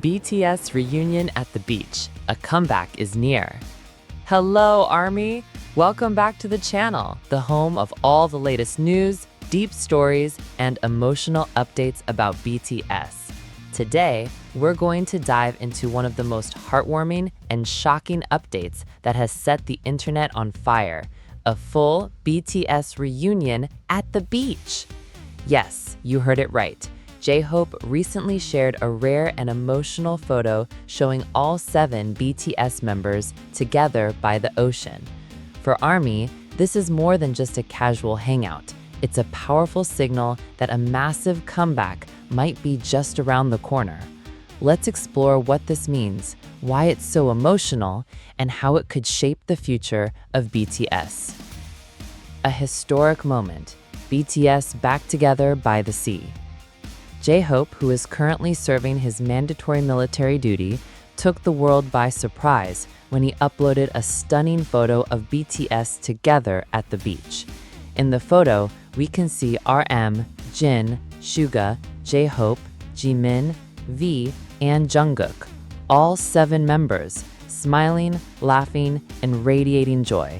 BTS reunion at the beach. A comeback is near. Hello, ARMY! Welcome back to the channel, the home of all the latest news, deep stories, and emotional updates about BTS. Today, we're going to dive into one of the most heartwarming and shocking updates that has set the internet on fire, a full BTS reunion at the beach. Yes, you heard it right. JHope recently shared a rare and emotional photo showing all 7 BTS members together by the ocean. For ARMY, this is more than just a casual hangout. It's a powerful signal that a massive comeback might be just around the corner. Let's explore what this means, why it's so emotional, and how it could shape the future of BTS. A historic moment. BTS back together by the sea. JHope, who is currently serving his mandatory military duty, took the world by surprise when he uploaded a stunning photo of BTS together at the beach. In the photo, we can see RM, Jin, Suga, JHope, Jimin, V, and Jungkook, all 7 members, smiling, laughing, and radiating joy.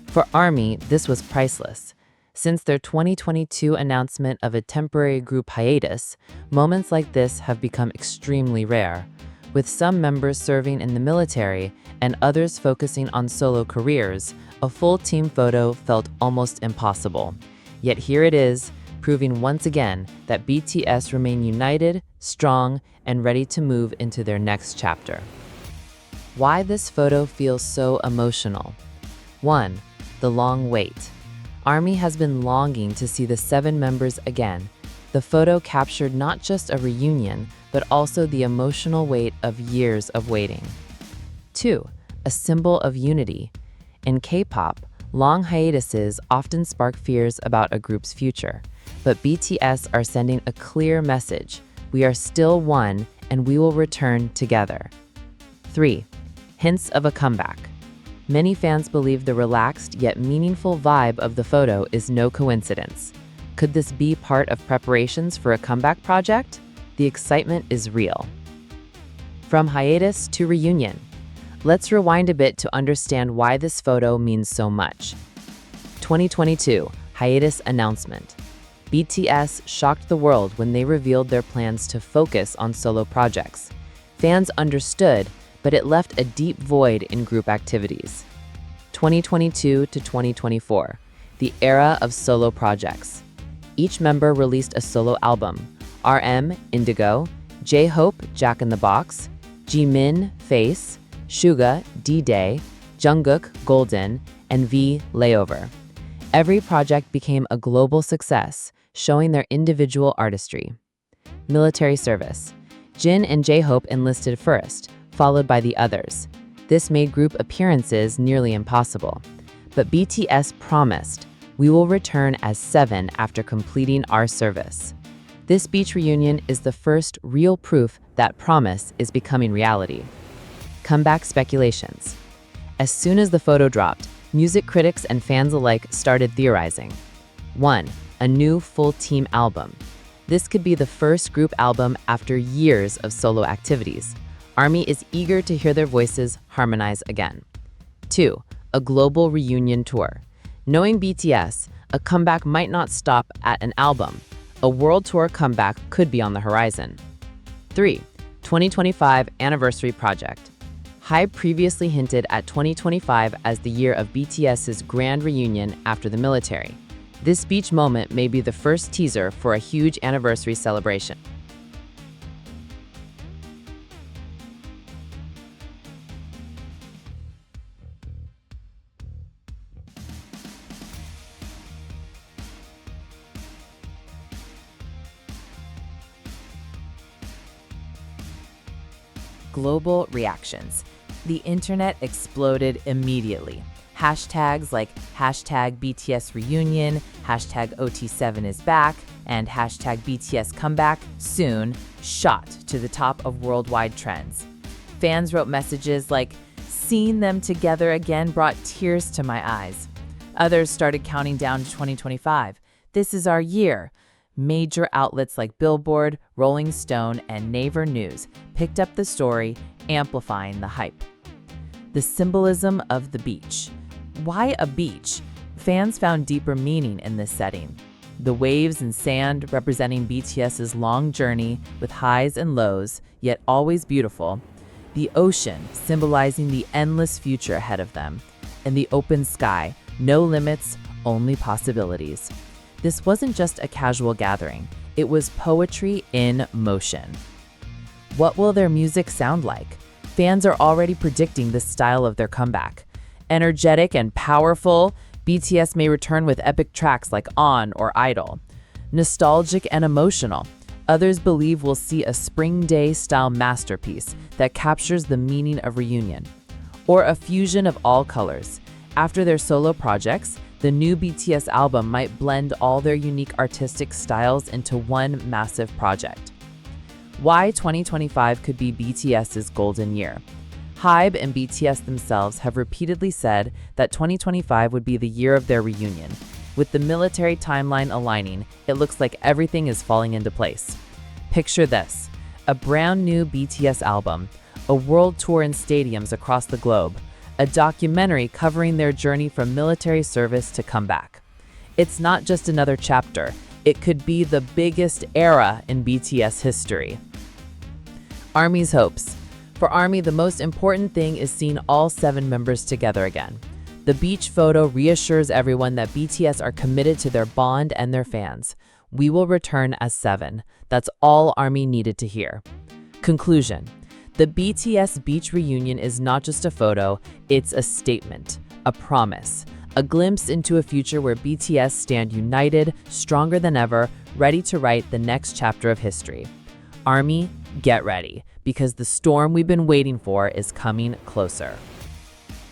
For ARMY, this was priceless. Since their 2022 announcement of a temporary group hiatus, moments like this have become extremely rare. With some members serving in the military and others focusing on solo careers, a full team photo felt almost impossible. Yet here it is, proving once again that BTS remain united, strong, and ready to move into their next chapter. Why this photo feels so emotional? 1. The long wait. ARMY has been longing to see the 7 members again. The photo captured not just a reunion, but also the emotional weight of years of waiting. 2. A symbol of unity. In K-pop, long hiatuses often spark fears about a group's future. But BTS are sending a clear message. We are still one, and we will return together. 3. Hints of a comeback. Many fans believe the relaxed yet meaningful vibe of the photo is no coincidence. Could this be part of preparations for a comeback project? The excitement is real. From hiatus to reunion. Let's rewind a bit to understand why this photo means so much. 2022 hiatus announcement. BTS shocked the world when they revealed their plans to focus on solo projects. Fans understood, but it left a deep void in group activities. 2022 to 2024, the era of solo projects. Each member released a solo album. RM, Indigo, JHope, Jack in the Box, Jimin, Face, Suga, D-Day, Jungkook, Golden, and V, Layover. Every project became a global success, showing their individual artistry. Military service. Jin and JHope enlisted first, followed by the others. This made group appearances nearly impossible. But BTS promised, we will return as 7 after completing our service. This beach reunion is the first real proof that promise is becoming reality. Comeback speculations. As soon as the photo dropped, music critics and fans alike started theorizing. 1. A new full team album. This could be the first group album after years of solo activities. ARMY is eager to hear their voices harmonize again. 2. A global reunion tour. Knowing BTS, a comeback might not stop at an album. A world tour comeback could be on the horizon. 3. 2025 anniversary project. HYBE previously hinted at 2025 as the year of BTS's grand reunion after the military. This beach moment may be the first teaser for a huge anniversary celebration. Global reactions. The internet exploded immediately. Hashtags like hashtag BTS reunion, hashtag OT7 is back, and hashtag BTS comeback soon shot to the top of worldwide trends. Fans wrote messages like, "Seeing them together again brought tears to my eyes." Others started counting down to 2025. "This is our year." Major outlets like Billboard, Rolling Stone, and Naver News picked up the story, amplifying the hype. The symbolism of the beach. Why a beach? Fans found deeper meaning in this setting. The waves and sand representing BTS's long journey with highs and lows, yet always beautiful. The ocean symbolizing the endless future ahead of them. And the open sky, no limits, only possibilities. This wasn't just a casual gathering, it was poetry in motion. What will their music sound like? Fans are already predicting the style of their comeback. Energetic and powerful, BTS may return with epic tracks like On or Idol. Nostalgic and emotional, others believe we'll see a Spring Day-style masterpiece that captures the meaning of reunion. Or a fusion of all colors. After their solo projects, the new BTS album might blend all their unique artistic styles into one massive project. Why 2025 could be BTS's golden year. HYBE and BTS themselves have repeatedly said that 2025 would be the year of their reunion. With the military timeline aligning, it looks like everything is falling into place. Picture this: a brand new BTS album, a world tour in stadiums across the globe, a documentary covering their journey from military service to comeback. It's not just another chapter, it could be the biggest era in BTS history. ARMY's hopes. For ARMY, the most important thing is seeing all 7 members together again. The beach photo reassures everyone that BTS are committed to their bond and their fans. We will return as 7. That's all ARMY needed to hear. Conclusion. The BTS beach reunion is not just a photo, it's a statement, a promise, a glimpse into a future where BTS stand united, stronger than ever, ready to write the next chapter of history. ARMY, get ready, because the storm we've been waiting for is coming closer.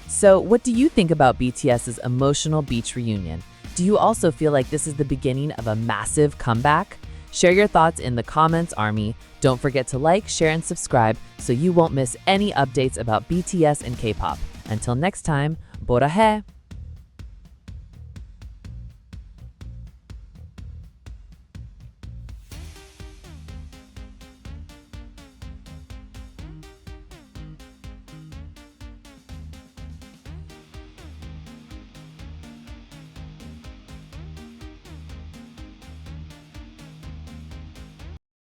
So, what do you think about BTS's emotional beach reunion? Do you also feel like this is the beginning of a massive comeback? Share your thoughts in the comments, ARMY. Don't forget to like, share, and subscribe so you won't miss any updates about BTS and K-pop. Until next time, Borahae!